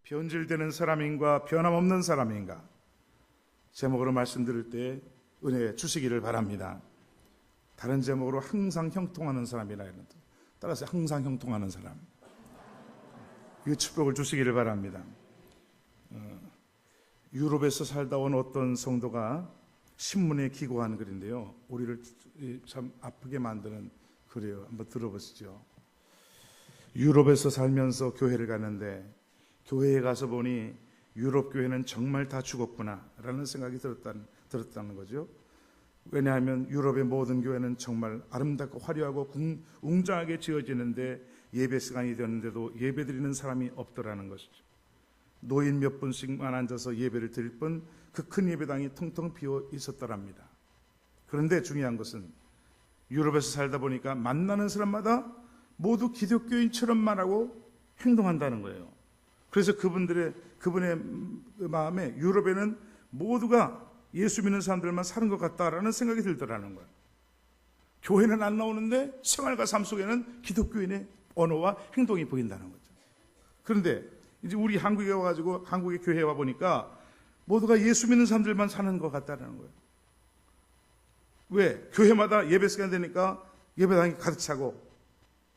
변질되는 사람인가 변함없는 사람인가 제목으로 말씀드릴 때 은혜 주시기를 바랍니다. 다른 제목으로 항상 형통하는 사람이라 했는데 따라서 항상 형통하는 사람, 이 축복을 주시기를 바랍니다. 유럽에서 살다 온 어떤 성도가 신문에 기고한 글인데요, 우리를 참 아프게 만드는 글이에요. 한번 들어보시죠. 유럽에서 살면서 교회를 가는데 교회에 가서 보니 유럽 교회는 정말 다 죽었구나 라는 생각이 들었다는 거죠. 왜냐하면 유럽의 모든 교회는 정말 아름답고 화려하고 웅장하게 지어지는데 예배 시간이 되었는데도 예배 드리는 사람이 없더라는 것이죠. 노인 몇 분씩만 앉아서 예배를 드릴 뿐 그 큰 예배당이 텅텅 비어 있었더랍니다. 그런데 중요한 것은 유럽에서 살다 보니까 만나는 사람마다 모두 기독교인처럼 말하고 행동한다는 거예요. 그래서 그분의 마음에 유럽에는 모두가 예수 믿는 사람들만 사는 것 같다라는 생각이 들더라는 거예요. 교회는 안 나오는데 생활과 삶 속에는 기독교인의 언어와 행동이 보인다는 거죠. 그런데 이제 우리 한국에 와가지고 한국의 교회에 와 보니까 모두가 예수 믿는 사람들만 사는 것 같다는 거예요. 왜? 교회마다 예배 시간 되니까 예배당이 가득 차고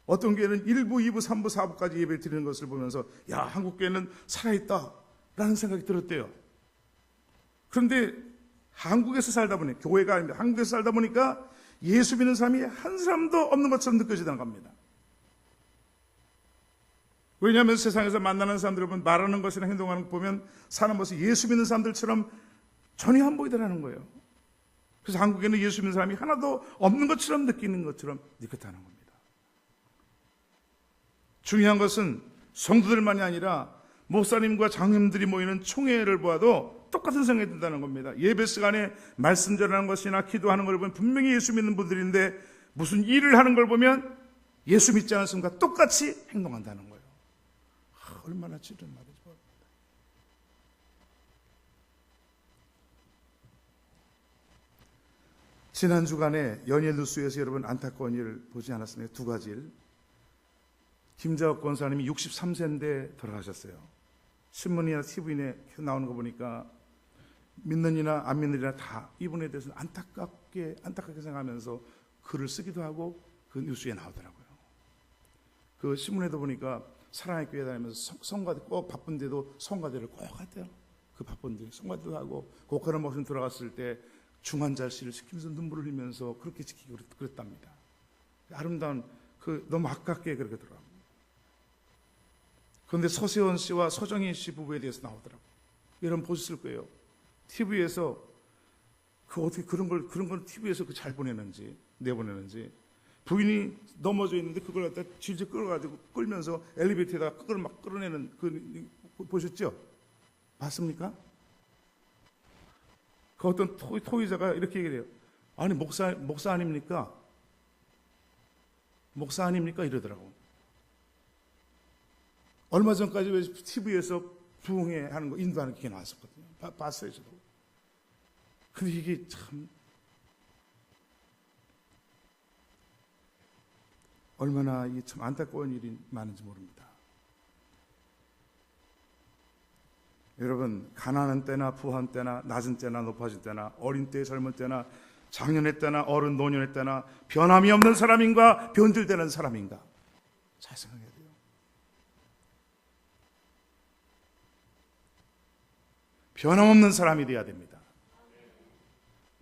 어떤 교회는 1부, 2부, 3부, 4부까지 예배를 드리는 것을 보면서 야, 한국 교회는 살아있다라는 생각이 들었대요. 그런데 한국에서 살다 보니, 교회가 아닙니다. 한국에서 살다 보니까 예수 믿는 사람이 한 사람도 없는 것처럼 느껴지다는 겁니다. 왜냐하면 세상에서 만나는 사람들을 보면 말하는 것이나 행동하는 것 보면 사는 것이 예수 믿는 사람들처럼 전혀 안 보이더라는 거예요. 그래서 한국에는 예수 믿는 사람이 하나도 없는 것처럼 느끼는 것처럼 느꼈다는 겁니다. 중요한 것은 성도들만이 아니라 목사님과 장님들이 모이는 총회를 보아도 똑같은 생각이 든다는 겁니다. 예배 시간에 말씀 전하는 것이나 기도하는 걸 보면 분명히 예수 믿는 분들인데 무슨 일을 하는 걸 보면 예수 믿지 않은 사람과 똑같이 행동한다는 거예요. 얼마나 찌른 말이죠. 지난 주간에 연예 뉴스에서 여러분 안타까운 일을 보지 않았나요? 두 가지 일. 김자옥 권사님이 63세인데 돌아가셨어요. 신문이나 TV에 나오는 거 보니까 믿는 이나 안 믿는 이나 다 이분에 대해서는 안타깝게 생각하면서 글을 쓰기도 하고 그 뉴스에 나오더라고요. 그 신문에도 보니까 사랑의 교회 다니면서 성가대 꼭 바쁜데도 성가대를 꼭 하대요. 그 바쁜데 성가대도 하고 고카는 목사님 돌아갔을 때 중환자실을 지키면서 눈물을 흘리면서 그렇게 지키고 그랬답니다. 아름다운 너무 아깝게 그렇게 들어갑니다. 그런데 서세원 씨와 서정인 씨 부부에 대해서 나오더라고요. 여러분 보셨을 거예요. TV에서 어떻게 그런 걸 TV에서 잘 내보내는지. 부인이 넘어져 있는데 그걸 갖다 질질 끌어가지고 끌면서 엘리베이터에다가 그걸 막 끌어내는 보셨죠? 봤습니까? 그 어떤 토의자가 이렇게 얘기해요. 아니 목사 아닙니까? 목사 아닙니까? 이러더라고. 얼마 전까지 왜 TV에서 부흥회 하는 거 인도하는 게 나왔었거든요. 봤어요 저도. 근데 이게 참 얼마나 참 안타까운 일이 많은지 모릅니다. 여러분, 가난한 때나 부한 때나 낮은 때나 높아진 때나 어린 때 젊은 때나 장년의 때나 어른 노년의 때나 변함이 없는 사람인가 변질되는 사람인가 잘 생각해야 돼요. 변함없는 사람이 되어야 됩니다.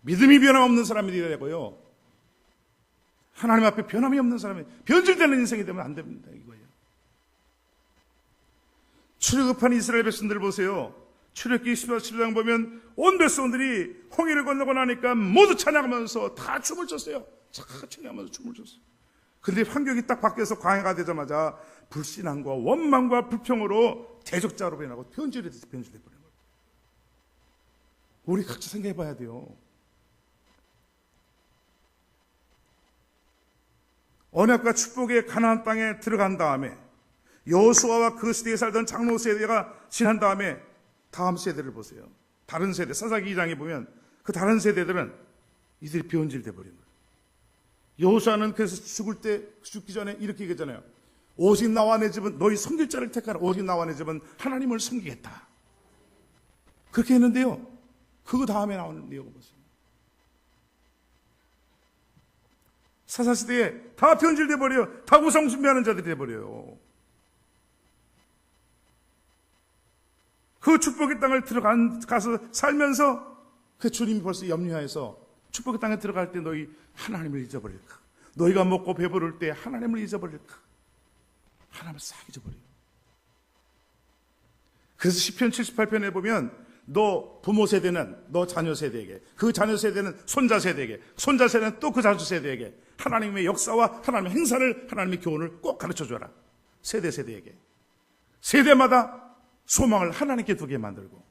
믿음이 변함없는 사람이 되어야 되고요. 하나님 앞에 변함이 없는 사람이 변질되는 인생이 되면 안 됩니다. 이거예요. 출애굽한 이스라엘 백성들 보세요. 출애굽기 17장 보면 온 백성들이 홍해를 건너고 나니까 모두 찬양하면서 다 춤을 췄어요. 찬양하면서 춤을 췄어요. 그런데 환경이 딱 바뀌어서 광야가 되자마자 불신앙과 원망과 불평으로 대적자로 변하고 변질돼 버린 거예요. 우리 각자 생각해 봐야 돼요. 언약과 축복의 가나안 땅에 들어간 다음에 여호수아와 그 시대에 살던 장로 세대가 지난 다음에 다음 세대를 보세요. 다른 세대, 사사기 2장에 보면 그 다른 세대들은 이들이 변질돼 버린 거예요. 여호수아는 그래서 죽기 전에 이렇게 얘기했잖아요. 오직 나와 내 집은 너희 섬길 자를 택하라. 오직 나와 내 집은 하나님을 섬기겠다. 그렇게 했는데요. 그 다음에 나오는 내용을 보세요. 사사시대에 다 변질돼 버려요. 다 우상 숭배하는 자들이 돼 버려요. 그 축복의 땅을 가서 살면서 그 주님이 벌써 염려해서 축복의 땅에 들어갈 때 너희 하나님을 잊어버릴까? 너희가 먹고 배부를 때 하나님을 잊어버릴까? 하나님을 싹 잊어버려요. 그래서 시편 78편에 보면 너 부모 세대는 너 자녀 세대에게, 그 자녀 세대는 손자 세대에게, 손자 세대는 또 그 자녀 세대에게 하나님의 역사와 하나님의 행사를, 하나님의 교훈을 꼭 가르쳐줘라. 세대에게. 세대마다 소망을 하나님께 두게 만들고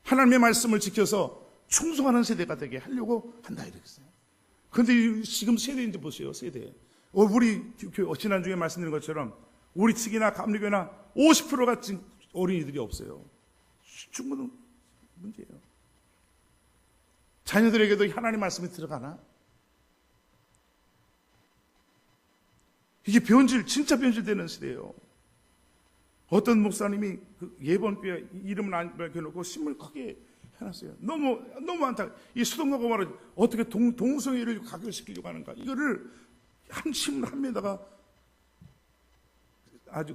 하나님의 말씀을 지켜서 충성하는 세대가 되게 하려고 한다 이랬어요. 그런데 지금 세대인지 보세요. 세대. 우리 지난주에 말씀드린 것처럼 우리 측이나 감리교나 50%가 지금 어린이들이 없어요. 충분한 문제예요. 자녀들에게도 하나님 말씀이 들어가나? 이게 진짜 변질되는 시대예요. 어떤 목사님이 그 예번교회 이름은 안 밝혀놓고 신문을 크게 해놨어요. 너무 많다. 이 소돔과 고모라 어떻게 동성애를 가결시키려고 하는가? 이거를 한 신문 한 면에다가 아주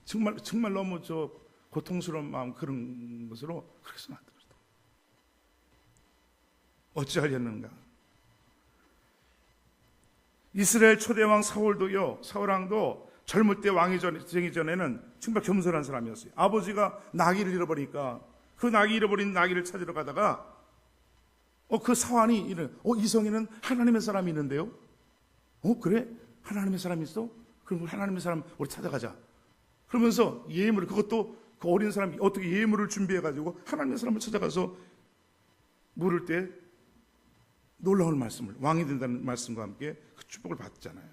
정말 너무 고통스러운 마음 그런 것으로 그렇게 써놨다. 어찌하려는가? 이스라엘 초대왕 사울왕도 젊을 때 왕이 되기 전에는 정말 겸손한 사람이었어요. 아버지가 나귀를 잃어버리니까 그 잃어버린 나귀를 찾으러 가다가 그 사환이 이성에는 하나님의 사람이 있는데요. 그래? 하나님의 사람이 있어? 그럼 하나님의 사람 우리 찾아가자. 그러면서 예물을, 그것도 그 어린 사람이 어떻게 예물을 준비해가지고 하나님의 사람을 찾아가서 물을 때 놀라운 말씀을, 왕이 된다는 말씀과 함께 그 축복을 받잖아요.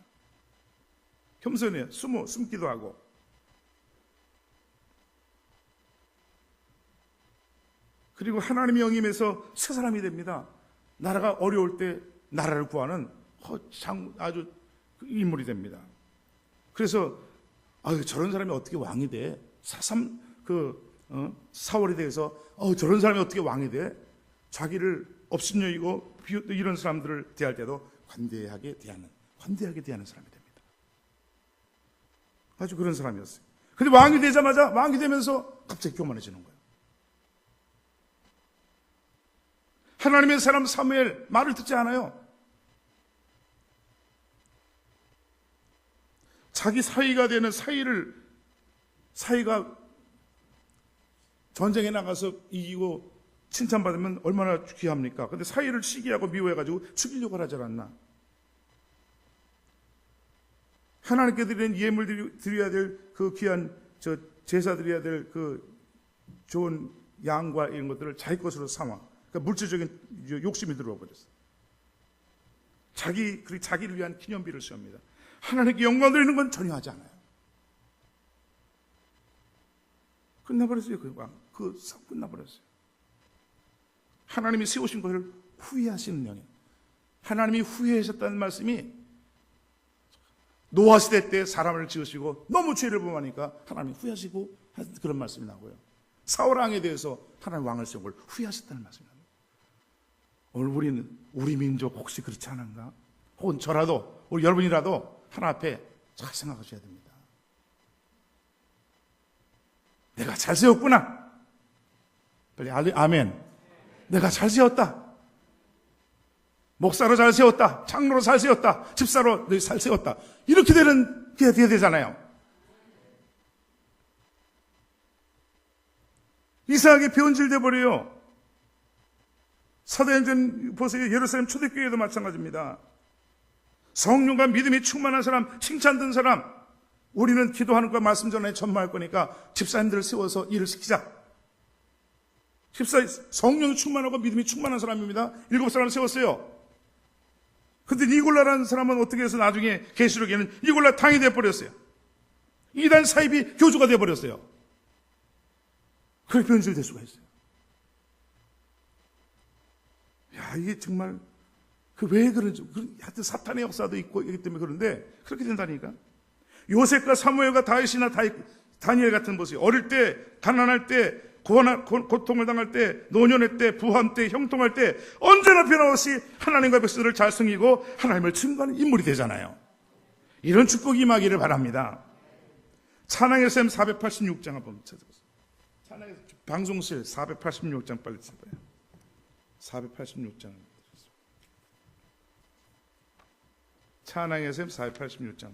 겸손해요. 숨기도 하고. 그리고 하나님의 영임에서 새 사람이 됩니다. 나라가 어려울 때 나라를 구하는 아주 인물이 됩니다. 그래서 저런 사람이 어떻게 왕이 돼? 사월에 대해서 저런 사람이 어떻게 왕이 돼? 자기를 업신여기고 이런 사람들을 대할 때도 관대하게 대하는 사람이 됩니다. 아주 그런 사람이었어요. 근데 왕이 되면서 갑자기 교만해지는 거예요. 하나님의 사람 사무엘 말을 듣지 않아요. 자기 사위가 되는 사위가 전쟁에 나가서 이기고 칭찬받으면 얼마나 귀합니까? 근데 사위를 시기하고 미워해가지고 죽이려고 하지 않았나? 하나님께 드리는 예물 드려야 될 그 귀한 제사 드려야 될 그 좋은 양과 이런 것들을 자기 것으로 삼아. 그러니까 물질적인 욕심이 들어와 버렸어요. 자기를 위한 기념비를 세웁니다. 하나님께 영광 드리는 건 전혀 하지 않아요. 끝나버렸어요. 그 사업 끝나버렸어요. 하나님이 세우신 것을 후회하시는 영이에요. 하나님이 후회하셨다는 말씀이 노아 시대 때 사람을 지으시고 너무 죄를 범하니까 하나님이 후회하시고 그런 말씀이 나고요. 사울 왕에 대해서 하나님 왕을 세운 걸 후회하셨다는 말씀이 나고요. 오늘 우리 민족 혹시 그렇지 않은가? 혹은 저라도 우리 여러분이라도 하나 앞에 잘 생각하셔야 됩니다. 내가 잘 세웠구나. 빨리 아멘. 내가 잘 세웠다. 목사로 잘 세웠다. 장로로 잘 세웠다. 집사로 잘 세웠다. 이렇게 되는 게 돼야 되잖아요. 이상하게 변질돼 버려요. 사도행전 보세요. 예루살렘 초대교회도 마찬가지입니다. 성령과 믿음이 충만한 사람, 칭찬 든 사람, 우리는 기도하는 거 말씀 전에 전무할 거니까 집사님들을 세워서 일을 시키자. 성령이 충만하고 믿음이 충만한 사람입니다. 7사람을 세웠어요. 근데 니골라라는 사람은 어떻게 해서 나중에 계시록에는 니골라 당이 되어버렸어요. 이단 사입이 교주가 되어버렸어요. 그렇게 변질될 수가 있어요. 이게 정말 왜 그런지, 하여튼 사탄의 역사도 있고 있기 때문에 그런데 그렇게 된다니까. 요셉과 사무엘과 다윗이나 다니엘 같은 모습, 어릴 때, 가난할 때, 고통을 당할 때, 노년의 때, 부함 때, 형통할 때 언제나 변함없이 하나님과 백성들을 잘 섬기고 하나님을 증거하는 인물이 되잖아요. 이런 축복이 임하기를 바랍니다. 찬양의 샘 486장 한번 찾아보세요. 찬양의 방송실 486장 빨리 찾아봐요. 486장. 찬양의 샘 486장.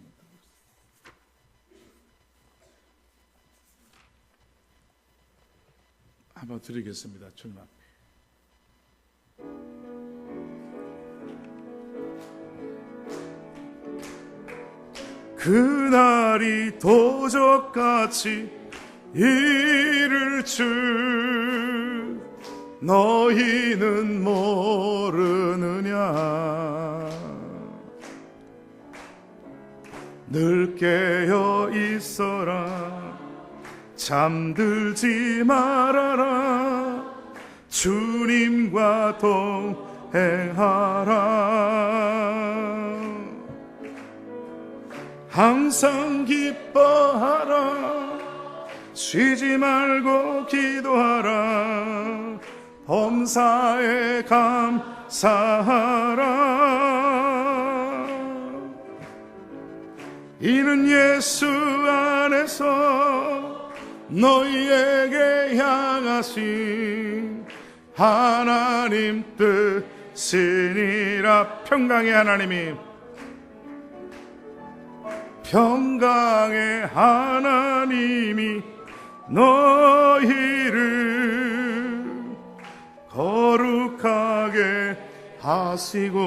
한번 드리겠습니다. 주님 앞에. 그날이 도적같이 이를 줄 너희는 모르느냐. 늘 깨어 있어라. 잠들지 말아라. 주님과 동행하라. 항상 기뻐하라. 쉬지 말고 기도하라. 범사에 감사하라. 이는 예수 안에서 너희에게 향하신 하나님 뜻이니라. 평강의 하나님이, 평강의 하나님이 너희를 거룩하게 하시고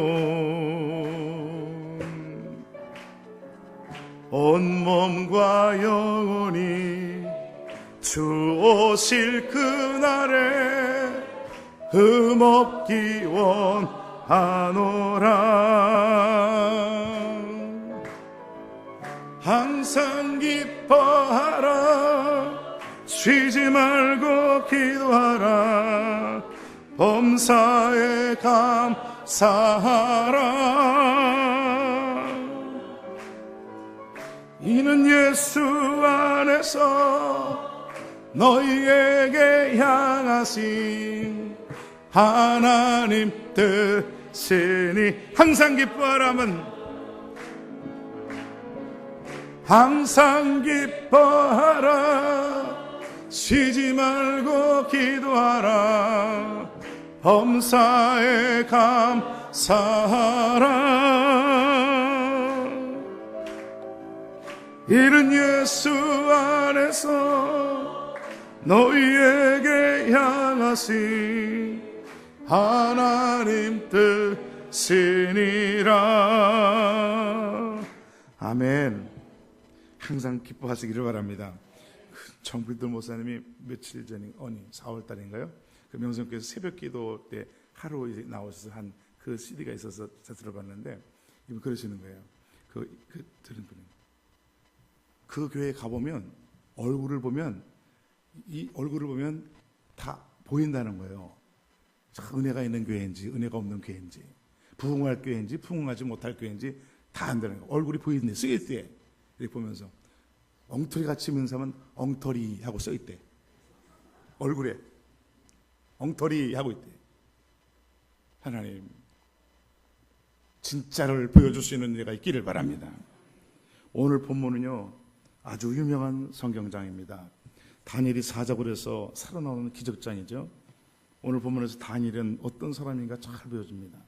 온몸과 영혼이 주 오실 그날에 흠없기 원하노라. 항상 기뻐하라. 쉬지 말고 기도하라. 범사에 감사하라. 이는 예수 안에서 너희에게 향하신 하나님 뜻이니. 항상 기뻐하라면, 항상 기뻐하라. 쉬지 말고 기도하라. 범사에 감사하라. 이는 예수 안에서 너희에게 향하신 하나님 뜻이니라. 아멘. 항상 기뻐하시기를 바랍니다. 정필도 목사님이 며칠 전에 4월 달인가요? 그 명성교회에서 새벽 기도 때 하루 이제 나오셔서 한 그 CD가 있어서 제가 들어봤는데, 이분 그러시는 거예요. 들은 분이 그 교회에 가보면 얼굴을 보면 다 보인다는 거예요. 은혜가 있는 교회인지 은혜가 없는 교회인지, 부흥할 교회인지 부흥하지 못할 교회인지 다 안다는 거예요. 얼굴이 보이는데 쓰여있대. 이렇게 보면서 엉터리 같이 입는 사람은 엉터리 하고 써있대. 얼굴에 엉터리 하고 있대. 하나님, 진짜를 보여줄 수 있는 은혜가 있기를 바랍니다. 오늘 본문은요, 아주 유명한 성경장입니다. 다니엘이 사자굴 에서 살아나오는 기적장이죠. 오늘 본문에서 다니엘은 어떤 사람인가 잘 보여줍니다.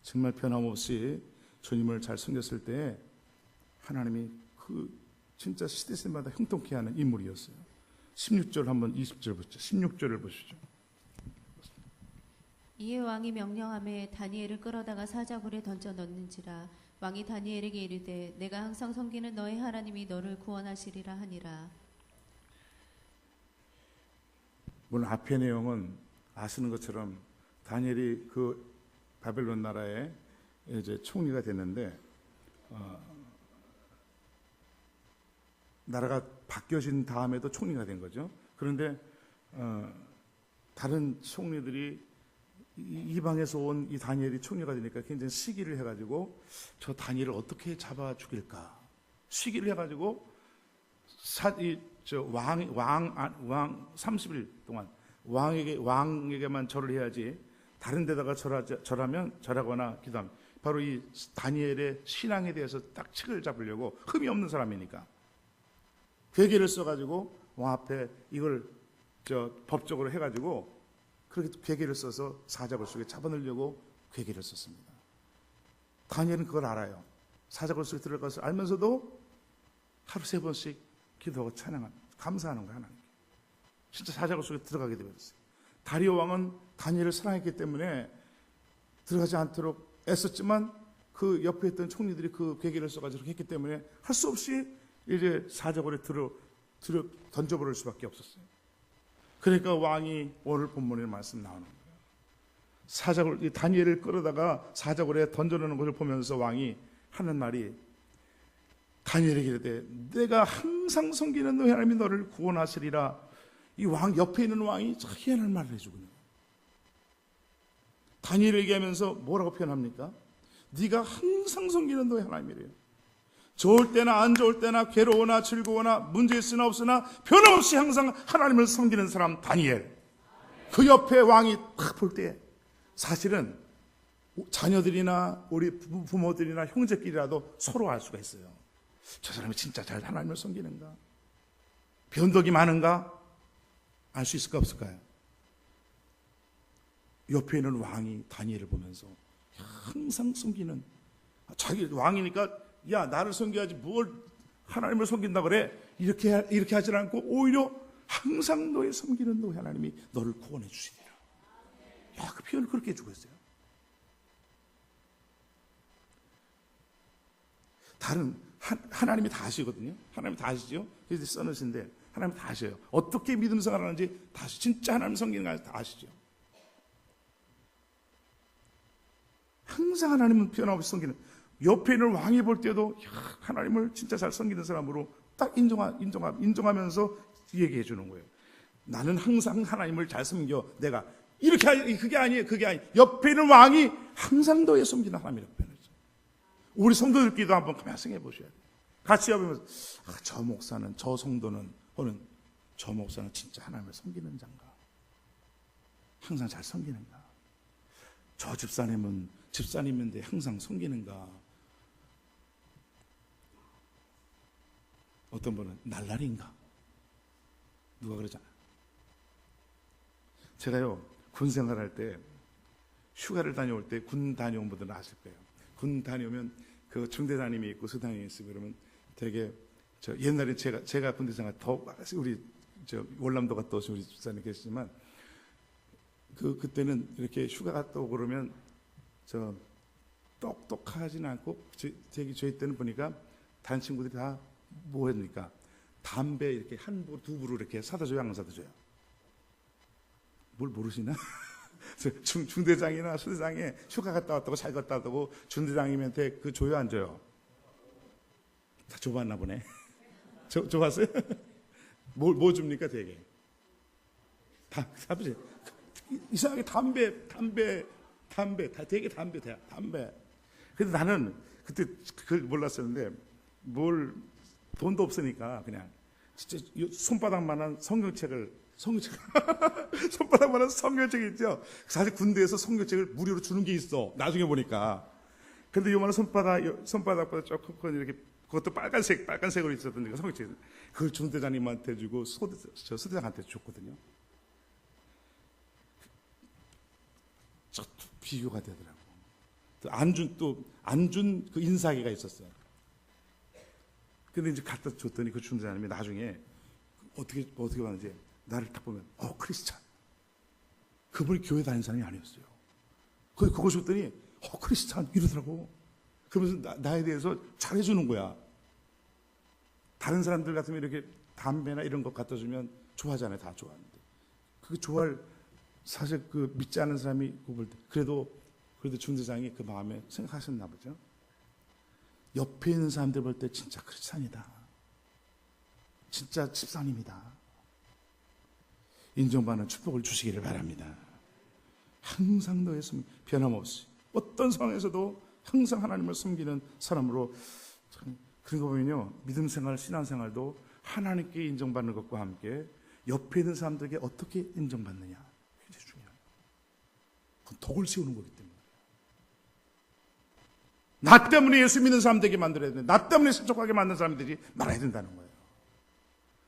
정말 변함없이 주님을 잘 섬겼을 때 하나님이 진짜 시대마다 형통케 하는 인물이었어요. 16절 한번 20절 보시죠. 16절을 보시죠. 이에 왕이 명령하매 다니엘을 끌어다가 사자굴에 던져 넣는지라. 왕이 다니엘에게 이르되 내가 항상 섬기는 너의 하나님이 너를 구원하시리라 하니라. 물론 앞의 내용은 아시는 것처럼 다니엘이 그 바벨론 나라의 이제 총리가 됐는데, 나라가 바뀌어진 다음에도 총리가 된 거죠. 그런데 다른 총리들이 이방에서 온 이 다니엘이 총리가 되니까 굉장히 시기를 해가지고 저 다니엘을 어떻게 잡아 죽일까, 시기를 해가지고 왕 30일 동안 왕에게만 절을 해야지 다른 데다가 절하거나 기도하면 바로 이 다니엘의 신앙에 대해서 딱 책을 잡으려고 흠이 없는 사람이니까 괴계를 써가지고 왕 앞에 이걸 법적으로 해가지고 그렇게 괴계를 써서 사자굴 속에 잡아넣으려고 괴계를 썼습니다. 다니엘은 그걸 알아요. 사자굴 속에 들어갈 것을 알면서도 하루 3번씩 기도하고 찬양하는, 감사하는 거예요, 하나님께. 진짜 사자굴 속에 들어가게 되었어요. 다리오 왕은 다니엘을 사랑했기 때문에 들어가지 않도록 애썼지만 그 옆에 있던 총리들이 그 괴계를 써가지고 했기 때문에 할 수 없이 이제 사자굴에 던져버릴 수밖에 없었어요. 그러니까 왕이 오늘 본문에 말씀 나오는 거예요. 사자굴, 다니엘을 끌어다가 사자굴에 던져놓는 것을 보면서 왕이 하는 말이 다니엘에게 이르되 내가 항상 섬기는 너희 하나님이 너를 구원하시리라. 이 왕 옆에 있는 왕이 희한한 말을 해주거든요. 다니엘을 얘기하면서 뭐라고 표현합니까? 네가 항상 섬기는 너희 하나님이래요. 좋을 때나 안 좋을 때나 괴로우나 즐거우나 문제 있으나 없으나 변함없이 항상 하나님을 섬기는 사람 다니엘. 그 옆에 왕이 딱 볼 때 사실은 자녀들이나 우리 부모들이나 형제끼리라도 서로 알 수가 있어요. 저 사람이 진짜 잘 하나님을 섬기는가? 변덕이 많은가? 알 수 있을까 없을까요? 옆에 있는 왕이 다니엘을 보면서 항상 섬기는, 자기 왕이니까 야 나를 섬겨야지 뭘 하나님을 섬긴다 그래, 이렇게 하지 않고 오히려 항상 너의 섬기는 너의 하나님이 너를 구원해 주시리라. 야, 그 표현을 그렇게 해주고 있어요. 다른 하나님이 다 아시거든요. 하나님이 다 아시죠. 그래서 써놓으신데 하나님이 다 아셔요. 어떻게 믿음 생활하는지 다 아시죠. 진짜 하나님 섬기는 거 다 아시죠. 항상 하나님은 변함없이 섬기는, 옆에 있는 왕이 볼 때도 하나님을 진짜 잘 섬기는 사람으로 딱 인정하면서 얘기해 주는 거예요. 나는 항상 하나님을 잘 섬겨. 내가 이렇게 그게 아니에요. 옆에 있는 왕이 항상 너의 섬기는 하나님이라고 표현했죠. 우리 성도들끼리도 한번 가만히 생각해 보셔야 돼요. 같이 해보면서 저 목사는, 저 성도는, 혹은 저 목사는 진짜 하나님을 섬기는 자인가? 항상 잘 섬기는가? 저 집사님은 집사님인데 항상 섬기는가? 어떤 분은 날라리인가? 누가 그러잖아요. 제가요 군 생활할 때 휴가를 다녀올 때 군 다녀온 분들은 아실 거예요. 군 다녀오면 그 중대장님이 있고 수장님이 있고 그러면 되게 옛날에 제가 군대 생활 더 우리 월남도 갔다 오신 우리 집사님 계시지만 그때는 이렇게 휴가 갔다 오고 그러면 똑똑하진 않고 저희 때는 보니까 다른 친구들이 다 뭐 했니까 담배 이렇게 한 부, 두 부로 이렇게 사다 줘요, 안 사다 줘요? 뭘 모르시나? 중대장이나 수대장이 휴가 갔다 왔다고 잘 갔다 왔다고 중대장님한테 그 줘요, 안 줘요? 다 줘봤나 보네. 줘봤어요? 뭐 줍니까, 되게? 담배. 이상하게 담배. 되게 담배. 근데 나는 그때 그걸 몰랐었는데 돈도 없으니까 그냥 진짜 손바닥만한 성경책을 손바닥만한 성경책이 있죠. 사실 군대에서 성경책을 무료로 주는 게 있어. 나중에 보니까. 근데 요만한 손바닥보다 조금 이렇게 그것도 빨간색으로 있었던 그 성경책. 그걸 중대장님한테 주고 수대장한테 줬거든요. 비교가 되더라고. 안 준 그 인사기가 있었어요. 근데 이제 갖다 줬더니 그 중대장님이 나중에 어떻게 봤는지 나를 딱 보면 크리스찬. 그분이 교회 다니는 사람이 아니었어요. 그거 줬더니 크리스찬 이러더라고. 그러면서 나에 대해서 잘해주는 거야. 다른 사람들 같으면 이렇게 담배나 이런 거 갖다 주면 좋아하잖아요. 다 좋아하는데 그게 좋아할, 사실 그 믿지 않는 사람이 볼 때 그래도 중대장이 그 마음에 생각하셨나 보죠. 옆에 있는 사람들 볼 때 진짜 크리스찬이다, 진짜 집사님이다, 인정받는 축복을 주시기를 바랍니다. 항상 너의 섬, 변함없이 어떤 상황에서도 항상 하나님을 섬기는 사람으로, 그런 거 보면요 믿음 생활, 신앙 생활도 하나님께 인정받는 것과 함께 옆에 있는 사람들에게 어떻게 인정받느냐, 굉장히 중요해요. 그건 덕을 세우는 거기 때문에. 나 때문에 예수 믿는 사람들에게 만들어야 되는데, 나 때문에 실족하게 만든 사람들이 말아야 된다는 거예요.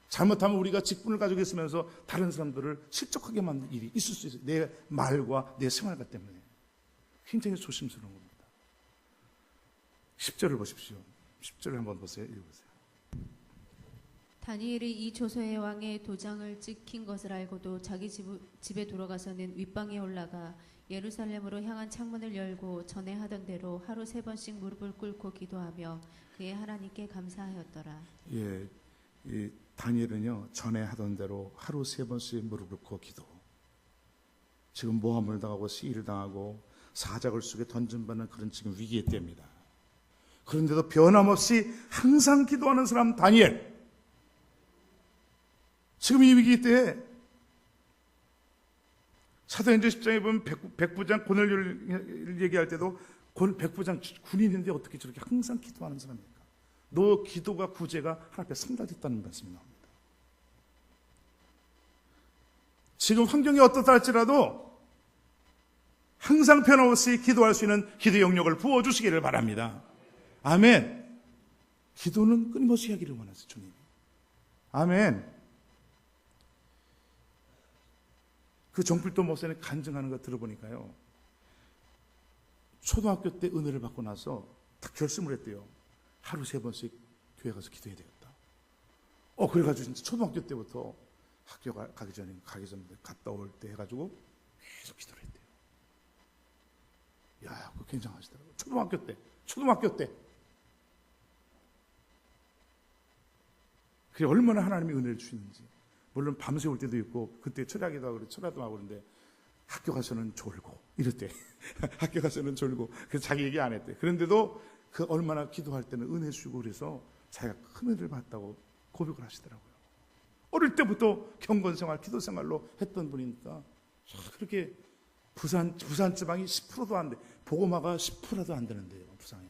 잘못하면 우리가 직분을 가지고 있으면서 다른 사람들을 실족하게 만든 일이 있을 수 있어요. 내 말과 내 생활과 때문에. 굉장히 조심스러운 겁니다. 10절을 보십시오. 10절을 한번 보세요. 읽어보세요. 다니엘이 이 조서의 왕의 도장을 찍힌 것을 알고도 자기 집에 돌아가서는 윗방에 올라가 예루살렘으로 향한 창문을 열고 전에 하던 대로 하루 3번씩 무릎을 꿇고 기도하며 그의 하나님께 감사하였더라. 예, 이 다니엘은요, 전에 하던 대로 하루 3번씩 무릎을 꿇고 기도. 지금 모함을 당하고 시기를 당하고 사자굴 속에 던져받는 그런 지금 위기의 때입니다. 그런데도 변함없이 항상 기도하는 사람 다니엘. 지금 이 위기 때에 사도행전 10장에 보면 백부장 고넬료를 얘기할 때도 백부장 군인인데 어떻게 저렇게 항상 기도하는 사람입니까? 너 기도가 구제가 하나님 앞에 성달됐다는 말씀이 나옵니다. 지금 환경이 어떻다 할지라도 항상 변함없이 기도할 수 있는 기도 영역을 부어주시기를 바랍니다. 아멘. 기도는 끊임없이 하기를 원하세요, 주님. 아멘. 그 정필도 목사님 간증하는 거 들어보니까요, 초등학교 때 은혜를 받고 나서 딱 결심을 했대요. 하루 3번씩 교회 가서 기도해야 되겠다. 그래가지고 진짜 초등학교 때부터 학교 가기 전에 갔다 올 때 해가지고 계속 기도를 했대요. 야, 그거 굉장하시더라고요. 초등학교 때. 그게 얼마나 하나님이 은혜를 주시는지. 물론 밤새 올 때도 있고, 그때 철야기도 하고, 철야도 하고 그러는데, 학교 가서는 졸고, 이랬대. 학교 가서는 졸고, 그래서 자기 얘기 안 했대. 그런데도 그 얼마나 기도할 때는 은혜 주고 그래서 자기가 큰 은혜를 받았다고 고백을 하시더라고요. 어릴 때부터 경건 생활, 기도 생활로 했던 분이니까, 그렇게 부산 지방이 10%도 안 돼. 보고마가 10%도 안 되는데요, 부산에.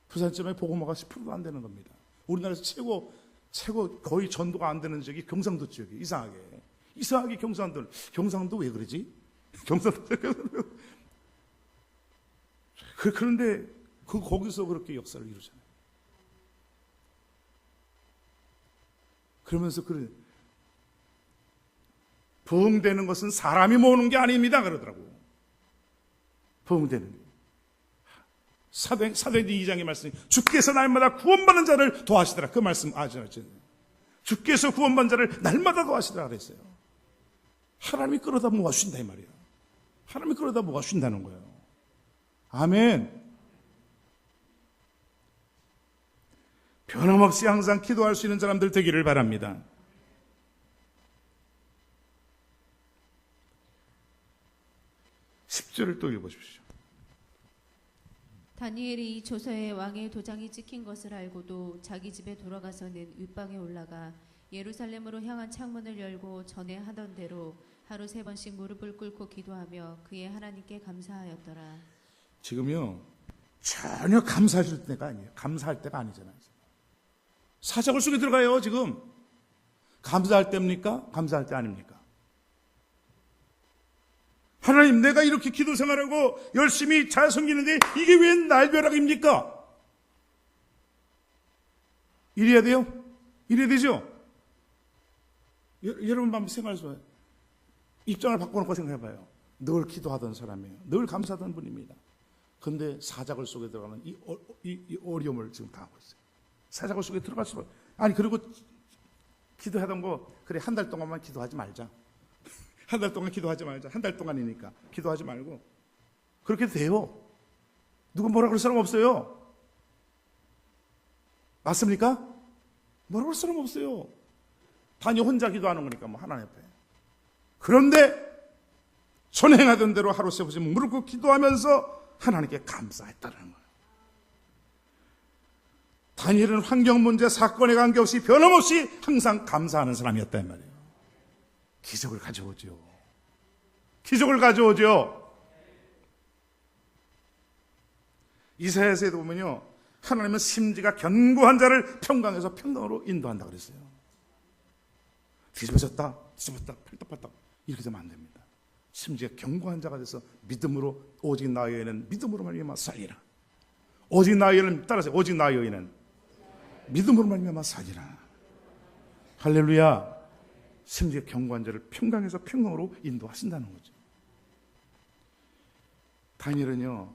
부산 지방에 보고마가 10%도 안 되는 겁니다. 우리나라에서 최고 거의 전도가 안 되는 지역이 경상도 지역이 이상하게 경상도 왜 그러지? 그런데 거기서 그렇게 역사를 이루잖아요. 그러면서 부흥되는 것은 사람이 모으는 게 아닙니다 그러더라고. 부흥되는 게 사도행전 2장의 말씀이 주께서 날마다 구원받는 자를 도와시더라. 그 말씀 아시죠? 주께서 구원받는 자를 날마다 도와시더라 그랬어요. 하나님이 끌어다 모아주신다 이 말이에요. 하나님이 끌어다 모아주신다는 거예요. 아멘. 변함없이 항상 기도할 수 있는 사람들 되기를 바랍니다. (10절을) 또 읽어보십시오. 다니엘이 이 조서에 왕의 도장이 찍힌 것을 알고도 자기 집에 돌아가서는 윗방에 올라가 예루살렘으로 향한 창문을 열고 전에 하던 대로 하루 3번씩 무릎을 꿇고 기도하며 그의 하나님께 감사하였더라. 지금요, 전혀 감사할 때가 아니에요. 감사할 때가 아니잖아요. 사자굴 속에 들어가요 지금. 감사할 때입니까? 감사할 때 아닙니까? 하나님, 내가 이렇게 기도 생활하고 열심히 잘 섬기는데 이게 왜 날벼락입니까? 이래야 돼요? 이래야 되죠? 여러분 한번 생각해봐요. 입장을 바꿔놓고 생각해봐요. 늘 기도하던 사람이에요. 늘 감사하던 분입니다. 그런데 사자굴 속에 들어가는 이 어려움을 지금 당하고 있어요. 사자굴 속에 들어갈 수가. 아니, 그리고 기도하던 거, 그래, 한 달 동안만 기도하지 말자. 한 달 동안 기도하지 말자. 한 달 동안이니까 기도하지 말고. 그렇게 돼요. 누가 뭐라 그럴 사람 없어요. 맞습니까? 뭐라 그럴 사람 없어요. 단지 혼자 기도하는 거니까 뭐 하나님 앞에. 그런데 선행하던 대로 하루 세 번씩 무릎 꿇고 기도하면서 하나님께 감사했다는 거예요. 다니엘은 환경 문제, 사건에 관계없이 변함없이 항상 감사하는 사람이었단 말이에요. 기적을 가져오죠. 기적을 가져오죠. 이사야서에도 보면요, 하나님은 심지가 견고한 자를 평강에서 평강으로 인도한다 그랬어요. 뒤집어졌다 팔딱팔딱 이렇게 되면 안 됩니다. 심지가 견고한 자가 돼서 믿음으로 오직 나의 여인은 믿음으로 말미암아 살리라. 오직 나의 여인은 따라서 오직 나의 여인은 믿음으로 말미암아 살리라. 할렐루야. 심지가 견고한 자를 평강에서 평강으로 인도하신다는 거죠. 다니엘은요,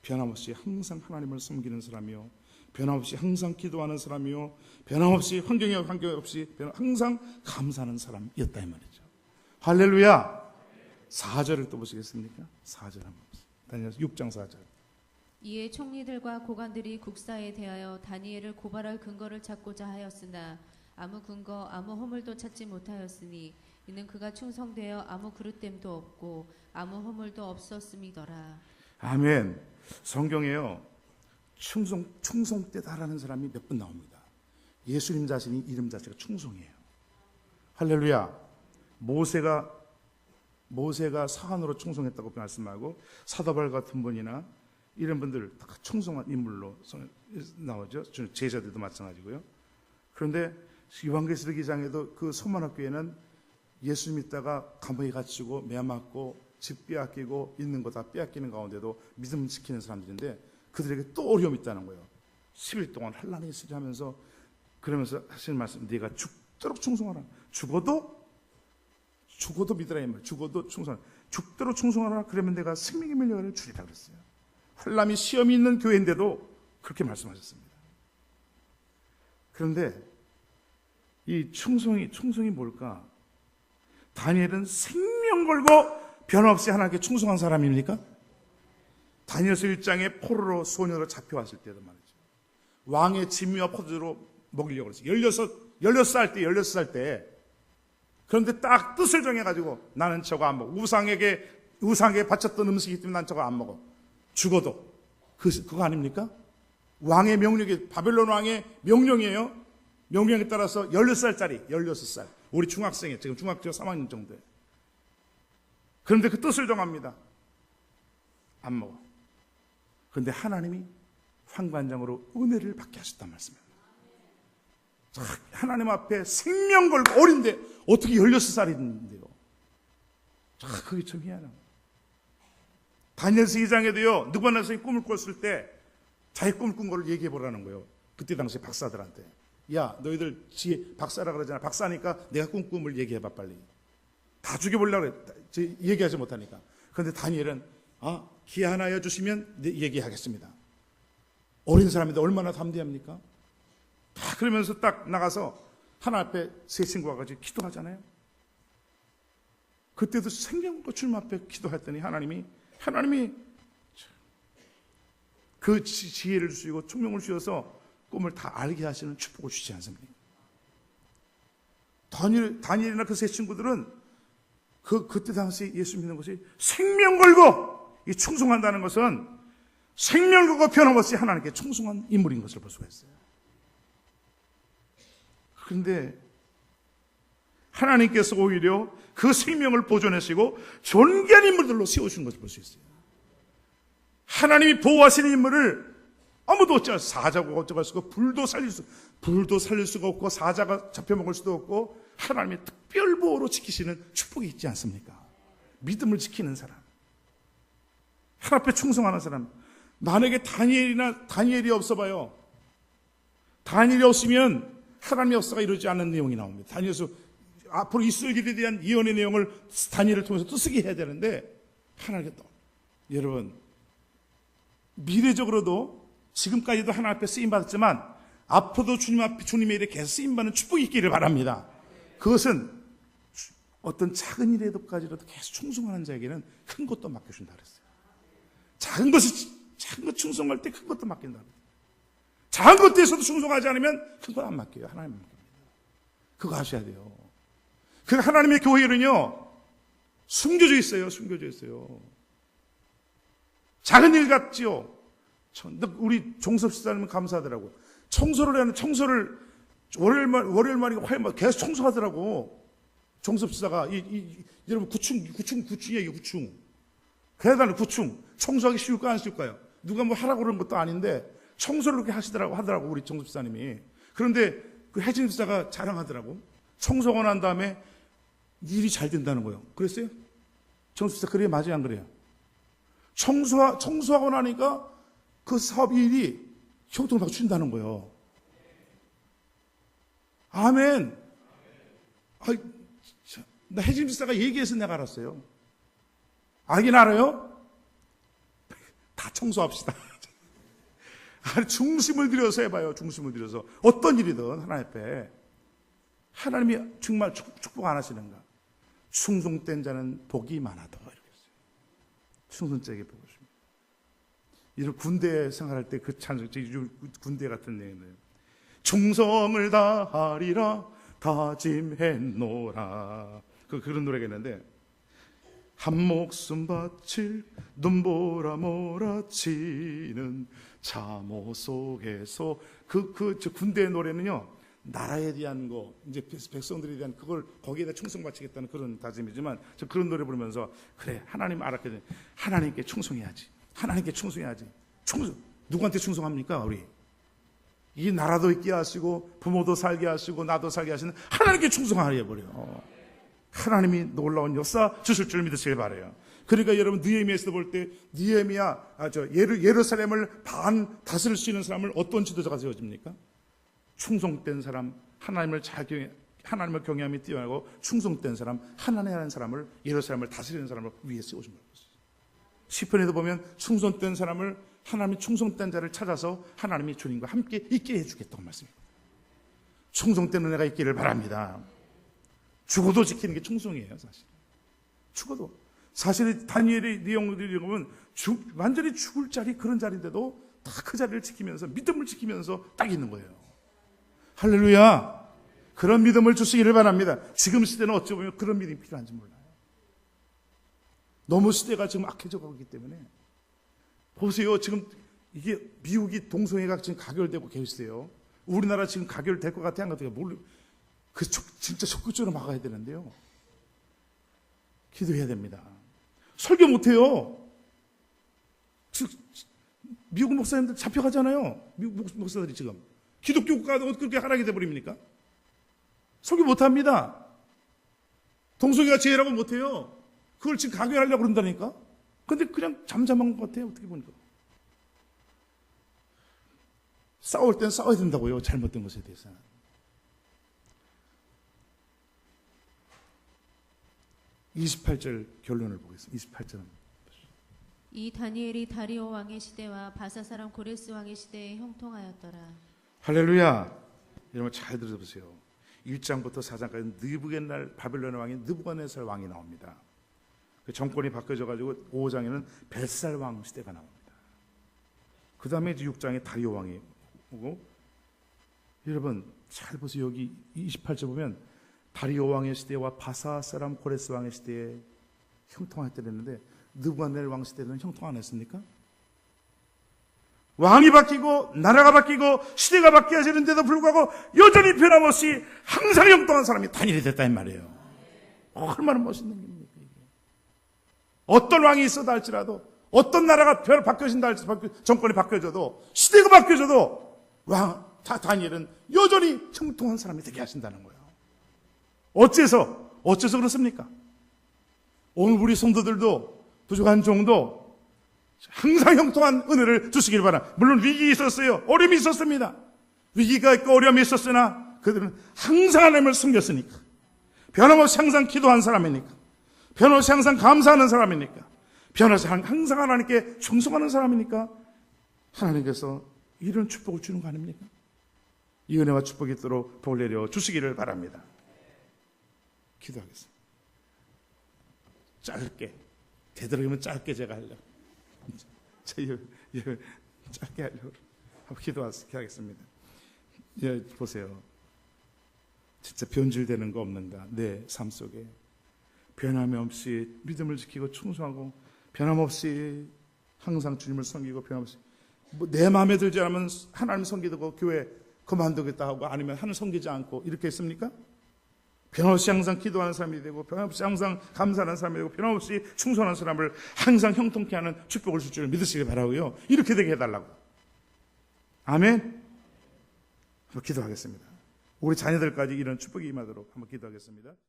변함없이 항상 하나님을 섬기는 사람이요, 변함없이 항상 기도하는 사람이요, 변함없이 환경에 관계없이 항상 감사하는 사람이었다 이 말이죠. 할렐루야. 4절을 또 보시겠습니까? 4절 한번 보세요. 다니엘 6장 4절. 이에 총리들과 고관들이 국사에 대하여 다니엘을 고발할 근거를 찾고자 하였으나 아무 근거 아무 허물도 찾지 못하였으니 이는 그가 충성되어 아무 그릇됨도 없고 아무 허물도 없었음이더라. 아멘. 성경에요, 충성되다라는 사람이 몇 번 나옵니다. 예수님 자신이 이름 자체가 충성이에요. 할렐루야. 모세가 사한으로 충성했다고 말씀하고 사도바울 같은 분이나 이런 분들 다 충성한 인물로 나오죠. 제자들도 마찬가지고요. 그런데 요한계시록 2장에도 그 소만학교에는 예수 믿다가 감옥에 갇히고 매 맞고 집 빼앗기고 있는 거 다 빼앗기는 가운데도 믿음 지키는 사람들인데 그들에게 또 어려움이 있다는 거예요. 10일 동안 환난이 있으리 하면서 그러면서 하시는 말씀, 네가 죽도록 충성하라. 죽어도 믿으라 이 말. 죽어도 충성하라. 죽도록 충성하라. 그러면 내가 생명의 면류관을 주리라 그랬어요. 환난이 시험이 있는 교회인데도 그렇게 말씀하셨습니다. 그런데 이 충성이 뭘까? 다니엘은 생명 걸고 변함없이 하나님께 충성한 사람입니까? 다니엘서 1장에 포로로 소녀로 잡혀왔을 때도 말이죠. 왕의 진미와 포도주로 먹이려고 그랬어요. 16살 때. 그런데 딱 뜻을 정해가지고 나는 저거 안 먹어. 우상에게 바쳤던 음식이기 때문에 난 저거 안 먹어. 죽어도. 그거 아닙니까? 왕의 명령이, 바벨론 왕의 명령이에요. 명령에 따라서 16살. 우리 중학생이에요. 지금 중학교 3학년 정도에. 그런데 그 뜻을 정합니다. 안 먹어. 그런데 하나님이 환관장으로 은혜를 받게 하셨단 말씀입니다. 하나님 앞에 생명 걸고 어린데 어떻게 16살인데요? 그게 참 희한한 거예요. 다니엘서 2장에도요, 느부갓네살이 꿈을 꿨을 때 자기 꿈을 꾼 걸 얘기해 보라는 거예요. 그때 당시 박사들한테. 야, 너희들 박사라 그러잖아. 박사니까 내가 꾼 꿈을 얘기해봐 빨리. 다 죽여보려고 그래. 얘기하지 못하니까. 그런데 다니엘은 기한하여 주시면 얘기하겠습니다. 어린 사람인데 얼마나 담대합니까? 다 그러면서 딱 나가서 하나 앞에 세 친구가 같이 기도하잖아요. 그때도 생명과 주님 앞에 기도했더니 하나님이 그 지혜를 주시고 총명을 주셔서 꿈을 다 알게 하시는 축복을 주지 않습니까? 다니엘이나 그 세 친구들은 그때 당시 예수 믿는 것이 생명 걸고 이 충성한다는 것은 생명 걸고 변함없이 하나님께 충성한 인물인 것을 볼 수가 있어요. 그런데 하나님께서 오히려 그 생명을 보존하시고 존귀한 인물들로 세우신 것을 볼 수 있어요. 하나님이 보호하시는 인물을 아무도 사자고 어쩌고 수가 불도 살릴 수가 없고 사자가 잡혀먹을 수도 없고 하나님의 특별 보호로 지키시는 축복이 있지 않습니까? 믿음을 지키는 사람, 하나님 앞에 충성하는 사람. 만약에 다니엘이 없어봐요. 다니엘이 없으면 하나님의 역사가 이루어지지 않는 내용이 나옵니다. 다니엘서 앞으로 있을 일에 대한 예언의 내용을 다니엘을 통해서 또 쓰게 해야 되는데 하나님께 또 여러분 미래적으로도 지금까지도 하나님 앞에 쓰임받았지만 앞으로도 주님의 일에 계속 쓰임받는 축복이 있기를 바랍니다. 그것은 어떤 작은 일에도까지라도 계속 충성하는 자에게는 큰 것도 맡겨준다 그랬어요. 작은 것 충성할 때 큰 것도 맡긴다 그랬어요. 작은 것에서도 충성하지 않으면 큰 건 안 맡겨요. 하나님 맡깁니다. 그거 아셔야 돼요. 그 하나님의 교회는요 숨겨져 있어요. 작은 일 같지요. 우리 종섭시사님은 감사하더라고요. 청소를 월요일 말이고 화요일 말 계속 청소하더라고. 종섭시사가 여러분 9층이에요. 9층. 그래도 9층 청소하기 쉬울까 안 쉬울까요? 누가 뭐 하라고 그러는 것도 아닌데 청소를 그렇게 하더라고 우리 정수집사님이. 그런데 그 혜진 집사가 자랑하더라고. 청소가 난 다음에 일이 잘 된다는 거예요. 그랬어요? 정수집사 그래요? 맞아요? 안 그래요? 청소하고 나니까 그 사업 일이 형통을 바꿔준다는 거예요. 아멘. 나 혜진 집사가 얘기해서 내가 알았어요. 알긴 알아요? 다 청소합시다. 중심을 들여서 해봐요. 중심을 들여서. 어떤 일이든 하나님 앞에. 하나님이 정말 축복 안 하시는가? 충성된 자는 복이 많아도. 이렇게 했어요. 충성되게 보고 싶습니다. 이런 군대 생활할 때 그 찬송, 군대 같은 내용이에요. 충성을 다하리라 다짐했노라. 그런 노래가 있는데, 한 목숨 바칠 눈보라 몰아치는 잠옷 속에서 저 군대의 노래는요, 나라에 대한 거, 이제 백성들에 대한 그걸 거기에다 충성 바치겠다는 그런 다짐이지만, 저 그런 노래 부르면서 그래, 하나님 알았게 돼. 하나님께 충성해야지. 하나님께 충성해야지. 누구한테 충성합니까, 우리? 이 나라도 있게 하시고 부모도 살게 하시고 나도 살게 하시는 하나님께 충성하려 버려요. 하나님이 놀라운 역사 주실 줄 믿으시길 바라요. 그러니까 여러분 느헤미야에서 볼 때 예루살렘을 반 다스릴 수 있는 사람을 어떤 지도자가 세워집니까? 충성된 사람, 하나님을 경외함이 뛰어나고 충성된 사람, 하나님이라는 사람을, 예루살렘을 다스리는 사람을 위에 세우신 거예요. 시편에도 보면 충성된 사람을, 하나님이 충성된 자를 찾아서 하나님이 주님과 함께 있게 해주겠다고 말씀입니다. 충성된 은혜가 있기를 바랍니다. 죽어도 지키는 게 충성이에요, 사실. 죽어도. 사실 다니엘의 내용들이 보면 완전히 죽을 자리, 그런 자리인데도 다 그 자리를 지키면서, 믿음을 지키면서 딱 있는 거예요. 할렐루야. 그런 믿음을 주시기를 바랍니다. 지금 시대는 어찌 보면 그런 믿음이 필요한지 몰라요. 너무 시대가 지금 악해져 가고 있기 때문에. 보세요. 지금 이게 미국이 동성애가 지금 가결되고 계세요. 우리나라 지금 가결될 것 같아 안 같아요? 진짜 적극적으로 막아야 되는데요. 기도해야 됩니다. 설교 못해요. 미국 목사님들 잡혀가잖아요. 미국 목사들이 지금. 기독교 국가가 그렇게 하락이 돼버립니까? 설교 못합니다. 동성애가 죄라고 못해요. 그걸 지금 가결하려고 그런다니까? 근데 그냥 잠잠한 것 같아요. 어떻게 보니까. 싸울 땐 싸워야 된다고요. 잘못된 것에 대해서는. (28절) 결론을 보겠습니다. 28절은 이 다니엘이 다리오 왕의 시대와 바사 사람 고레스 왕의 시대에 형통하였더라. 할렐루야. 여러분 잘 들어보세요. 1장부터 4장까지 느부갓네살 바벨론 왕인 느부갓네살 왕이 나옵니다. 그 정권이 바뀌어져가지고 5장에는 벨살 왕 시대가 나옵니다. 그 다음에 6장에 다리오 왕이 오고, 여러분 잘 보세요. 여기 28절 보면 다리오 왕의 시대와 바사 사람 고레스 왕의 시대에 형통할 때랬는데 느부갓네살 왕 시대는 형통 안 했습니까? 왕이 바뀌고 나라가 바뀌고 시대가 바뀌어지는데도 불구하고 여전히 변함없이 항상 형통한 사람이 다니엘이 됐다 이 말이에요. 얼마나 멋있는 일입니까? 어떤 왕이 있어도 할지라도, 어떤 나라가 바뀌어진다 할지라도, 정권이 바뀌어져도, 시대가 바뀌어져도 다니엘은 여전히 형통한 사람이 되게 하신다는 거예요. 어째서 그렇습니까? 오늘 우리 성도들도, 부족한 종도 항상 형통한 은혜를 주시길 바랍니다. 물론 위기 있었어요. 어려움이 있었습니다. 위기가 있고 어려움이 있었으나 그들은 항상 하나님을 섬겼으니까, 변함없이 항상 기도한 사람이니까, 변함없이 항상 감사하는 사람이니까, 변함없이 항상 하나님께 충성하는 사람이니까 하나님께서 이런 축복을 주는 거 아닙니까? 이 은혜와 축복이 있도록 복을 내려 주시기를 바랍니다. 기도하겠습니다. 짧게, 되도록이면 짧게 제가 하려고. 짧게 하려고 기도하겠습니다. 보세요. 진짜 변질되는 거 없는가? 내 삶 속에 변함없이 믿음을 지키고 충성하고, 변함없이 항상 주님을 섬기고, 변함없이 내 마음에 들지 않으면 하나님 섬기고 교회 그만두겠다 하고, 아니면 하나님 섬기지 않고 이렇게 했습니까? 변함없이 항상 기도하는 사람이 되고, 변함없이 항상 감사하는 사람이 되고, 변함없이 충성하는 사람을 항상 형통케 하는 축복을 줄 줄 믿으시길 바라고요. 이렇게 되게 해달라고. 아멘. 한번 기도하겠습니다. 우리 자녀들까지 이런 축복이 임하도록 한번 기도하겠습니다.